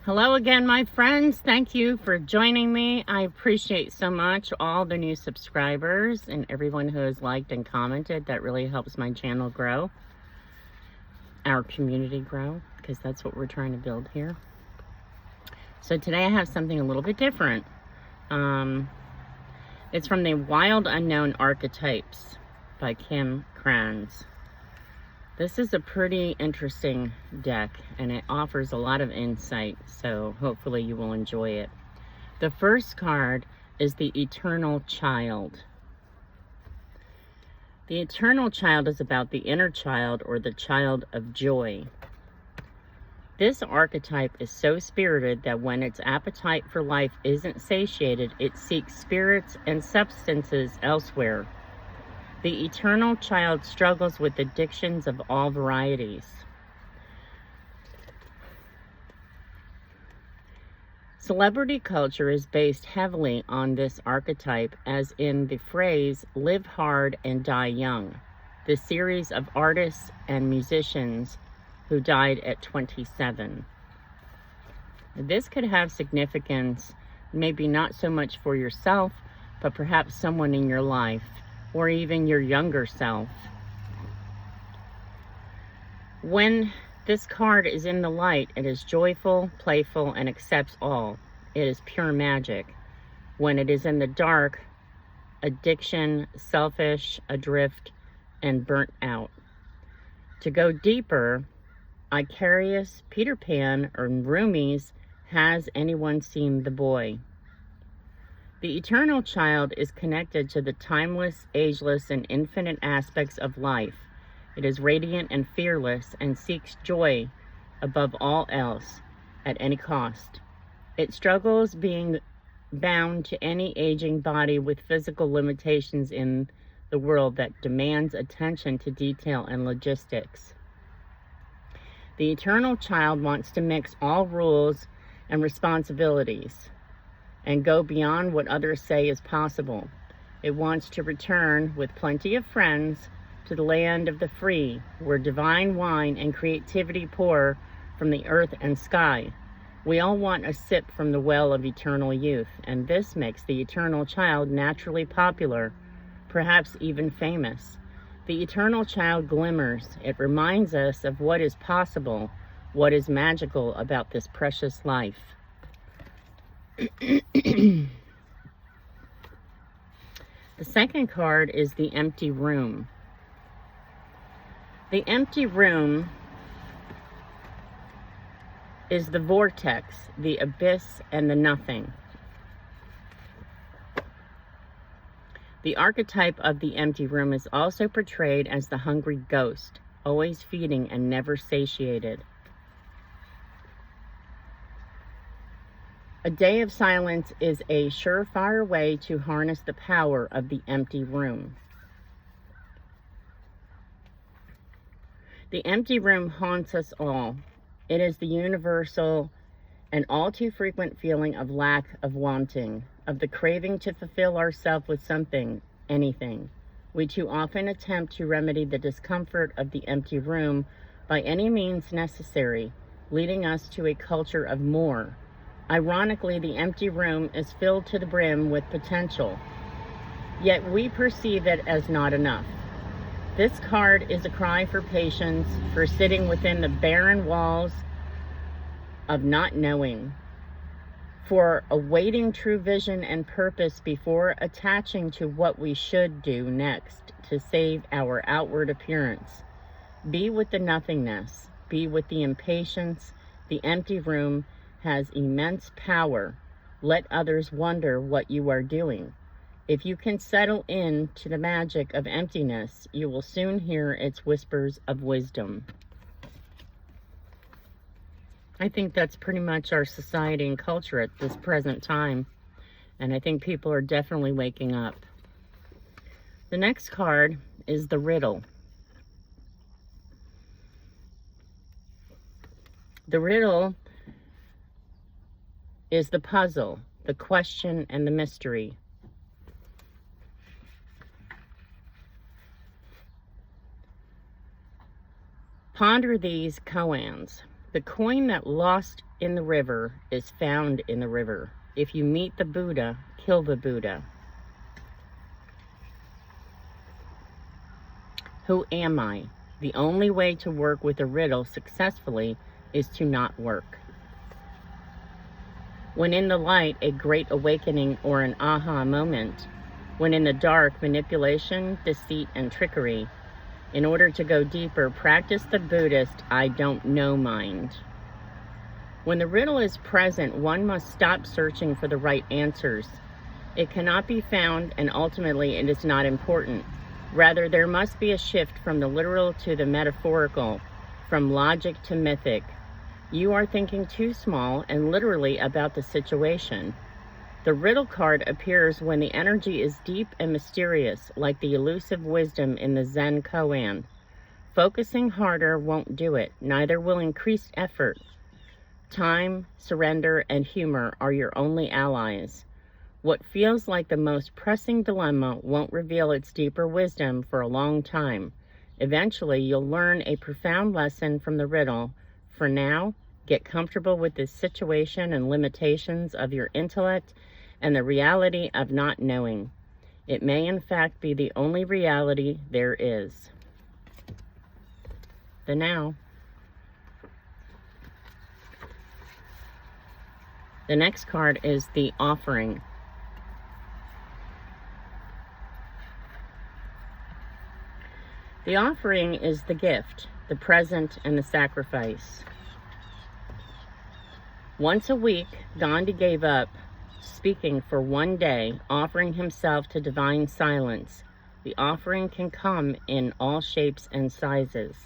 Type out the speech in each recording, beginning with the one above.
Hello again, my friends. Thank you for joining me. I appreciate so much all the new subscribers and everyone who has liked and commented. That really helps my channel grow, our community grow, because that's what we're trying to build here. So today I have something a little bit different. It's from the Wild Unknown Archetypes by Kim Krans. This is a pretty interesting deck, and it offers a lot of insight, so hopefully you will enjoy it. The first card is the Eternal Child. The Eternal Child is about the inner child, or the child of joy. This archetype is so spirited that when its appetite for life isn't satiated, it seeks spirits and substances elsewhere. The eternal child struggles with addictions of all varieties. Celebrity culture is based heavily on this archetype, as in the phrase, "live hard and die young," the series of artists and musicians who died at 27. This could have significance, maybe not so much for yourself, but perhaps someone in your life, or even your younger self. When this card is in the light, it is joyful, playful, and accepts all. It is pure magic. When it is in the dark, addiction, selfish, adrift, and burnt out. To go deeper, Icarius, Peter Pan, or Rumi's Has Anyone Seen the Boy? The eternal child is connected to the timeless, ageless, and infinite aspects of life. It is radiant and fearless and seeks joy above all else at any cost. It struggles being bound to any aging body with physical limitations in the world that demands attention to detail and logistics. The eternal child wants to mix all rules and responsibilities and go beyond what others say is possible. It wants to return with plenty of friends to the land of the free, where divine wine and creativity pour from the earth and sky. We all want a sip from the well of eternal youth, and this makes the eternal child naturally popular, perhaps even famous. The eternal child glimmers. It reminds us of what is possible, what is magical about this precious life. The second card is the Empty Room. The empty room is the vortex, the abyss, and the nothing. The archetype of the empty room is also portrayed as the hungry ghost, always feeding and never satiated. A day of silence is a surefire way to harness the power of the empty room. The empty room haunts us all. It is the universal and all too frequent feeling of lack, of wanting, of the craving to fulfill ourselves with something, anything. We too often attempt to remedy the discomfort of the empty room by any means necessary, leading us to a culture of more. Ironically, the empty room is filled to the brim with potential, yet we perceive it as not enough. This card is a cry for patience, for sitting within the barren walls of not knowing, for awaiting true vision and purpose before attaching to what we should do next to save our outward appearance. Be with the nothingness, be with the impatience. The empty room has immense power. Let others wonder what you are doing. If you can settle in to the magic of emptiness, you will soon hear its whispers of wisdom. I think that's pretty much our society and culture at this present time, and I think people are definitely waking up. The next card is the Riddle. The riddle is the puzzle, the question, and the mystery. Ponder these koans. The coin that lost in the river is found in the river. If you meet the Buddha, kill the Buddha. Who am I? The only way to work with a riddle successfully is to not work. When in the light, a great awakening or an aha moment. When in the dark, manipulation, deceit, and trickery. In order to go deeper, practice the Buddhist I don't know mind. When the riddle is present, one must stop searching for the right answers. It cannot be found, and ultimately it is not important. Rather, there must be a shift from the literal to the metaphorical, from logic to mythic. You are thinking too small and literally about the situation. The riddle card appears when the energy is deep and mysterious, like the elusive wisdom in the Zen koan. Focusing harder won't do it, neither will increased effort. Time, surrender, and humor are your only allies. What feels like the most pressing dilemma won't reveal its deeper wisdom for a long time. Eventually, you'll learn a profound lesson from the riddle. For now, get comfortable with the situation and limitations of your intellect and the reality of not knowing. It may in fact be the only reality there is. The now. The next card is the offering. The offering is the gift, the present, and the sacrifice. Once a week, Gandhi gave up speaking for one day, offering himself to divine silence. The offering can come in all shapes and sizes.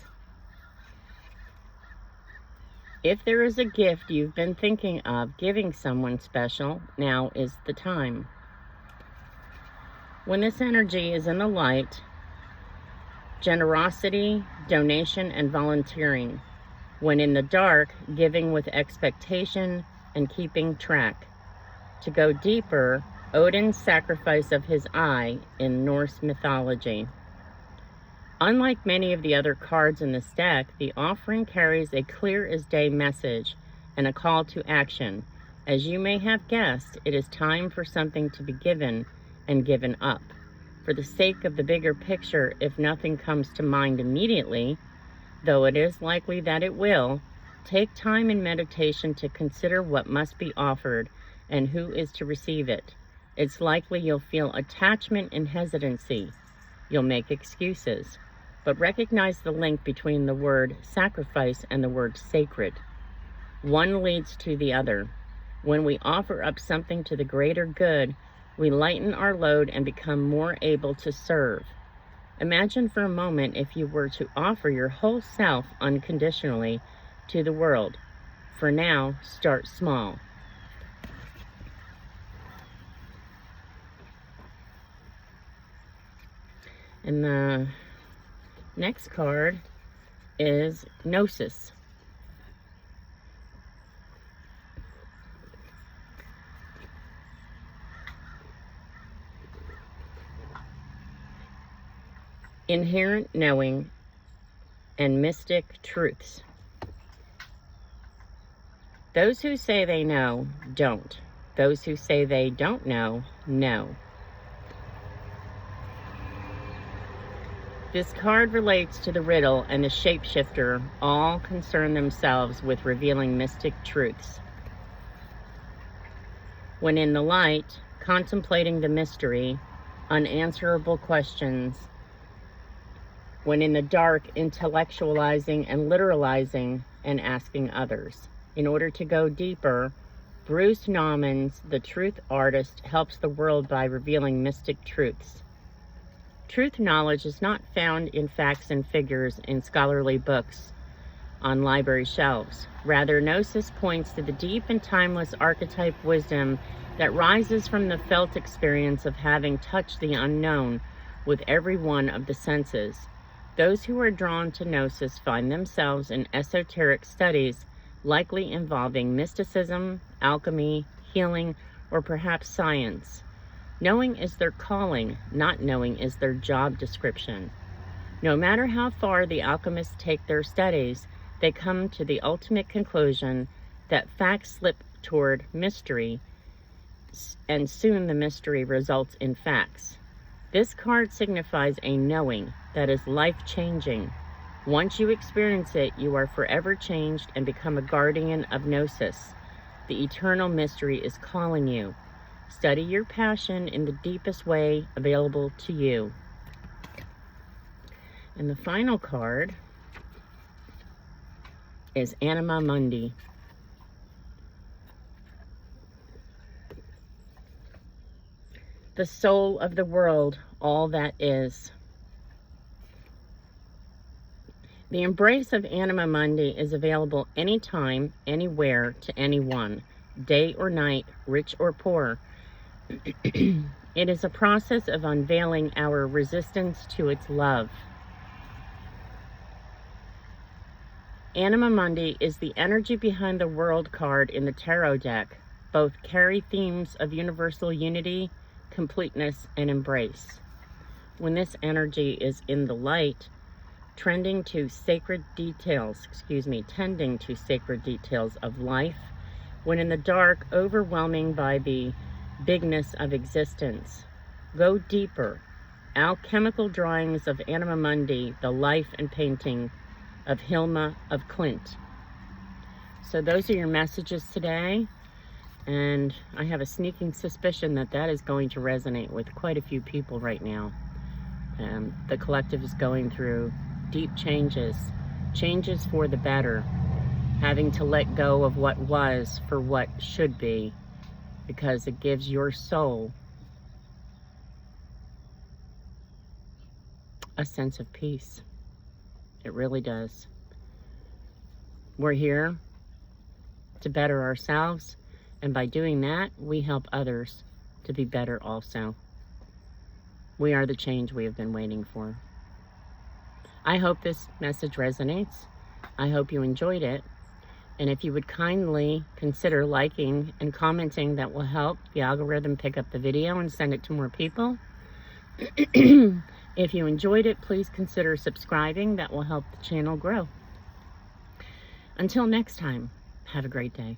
If there is a gift you've been thinking of giving someone special, now is the time. When this energy is in the light, generosity, donation, and volunteering. When in the dark, giving with expectation and keeping track. To go deeper, Odin's sacrifice of his eye in Norse mythology. Unlike many of the other cards in this deck, the offering carries a clear-as-day message and a call to action. As you may have guessed, it is time for something to be given and given up. For the sake of the bigger picture, if nothing comes to mind immediately, though it is likely that it will, take time in meditation to consider what must be offered and who is to receive it. It's likely you'll feel attachment and hesitancy. You'll make excuses. But recognize the link between the word sacrifice and the word sacred. One leads to the other. When we offer up something to the greater good, we lighten our load and become more able to serve. Imagine for a moment if you were to offer your whole self unconditionally to the world. For now, start small. And the next card is Gnosis. Inherent knowing and mystic truths. Those who say they know, don't. Those who say they don't know, know. This card relates to the riddle and the shapeshifter. All concern themselves with revealing mystic truths. When in the light, contemplating the mystery, unanswerable questions. When in the dark, intellectualizing and literalizing and asking others. In order to go deeper, Bruce Nauman's The Truth Artist helps the world by revealing mystic truths. Truth knowledge is not found in facts and figures in scholarly books on library shelves. Rather, Gnosis points to the deep and timeless archetype wisdom that rises from the felt experience of having touched the unknown with every one of the senses. Those who are drawn to Gnosis find themselves in esoteric studies, likely involving mysticism, alchemy, healing, or perhaps science. Knowing is their calling, not knowing is their job description. No matter how far the alchemists take their studies, they come to the ultimate conclusion that facts slip toward mystery, and soon the mystery results in facts. This card signifies a knowing that is life-changing. Once you experience it, you are forever changed and become a guardian of Gnosis. The eternal mystery is calling you. Study your passion in the deepest way available to you. And the final card is Anima Mundi. The soul of the world, all that is. The embrace of Anima Mundi is available anytime, anywhere, to anyone, day or night, rich or poor. It is a process of unveiling our resistance to its love. Anima Mundi is the energy behind the World card in the Tarot deck. Both carry themes of universal unity, completeness, and embrace. When this energy is in the light, tending to sacred details of life, when in the dark, overwhelming by the bigness of existence. Go deeper. Alchemical drawings of Anima Mundi, the life and painting of Hilma of Klint. So those are your messages today, and I have a sneaking suspicion that that is going to resonate with quite a few people right now. The collective is going through deep changes for the better, having to let go of what was for what should be, because it gives your soul a sense of peace. It really does. We're here to better ourselves, and by doing that, we help others to be better also. We are the change we have been waiting for. I hope this message resonates. I hope you enjoyed it. And if you would kindly consider liking and commenting, that will help the algorithm pick up the video and send it to more people. If you enjoyed it, please consider subscribing. That will help the channel grow. Until next time, have a great day.